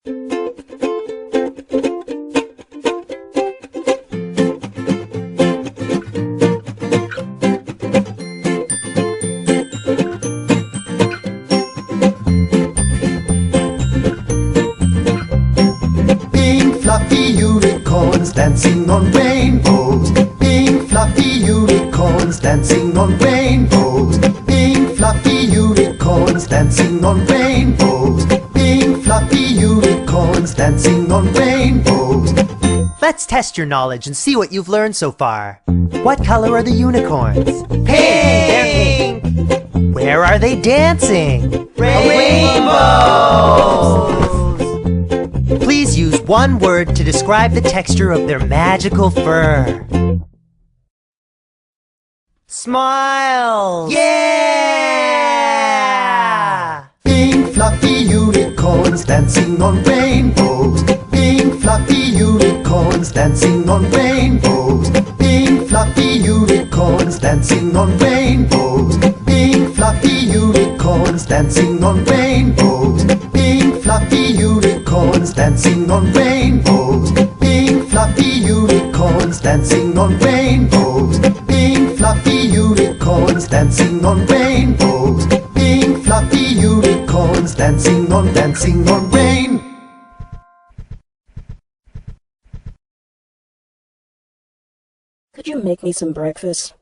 Pink fluffy unicorns dancing on rainbows. Pink fluffy unicorns dancing on rainbows. Pink fluffy unicorns dancing on rainbows. Pink fluffy unicorns dancing on rainbows. Let's test your knowledge and see what you've learned so far. What color are the unicorns? Pink! They're pink! Where are they dancing? Rainbows! Please use one word to describe the texture of their magical fur. Smile! Yeah! Pink fluffy unicorns dancing on rainbows. Pink fluffy unicorns dancing on rainbows. Pink fluffy unicorns dancing on rainbows. Pink fluffy unicorns dancing on rainbows. Pink fluffy unicorns dancing on rainbows. Pink fluffy unicorns dancing on rainbows. Pink fluffy unicorns dancing on rainbows. Pink fluffy unicorns dancing on rain. Could you make me some breakfast?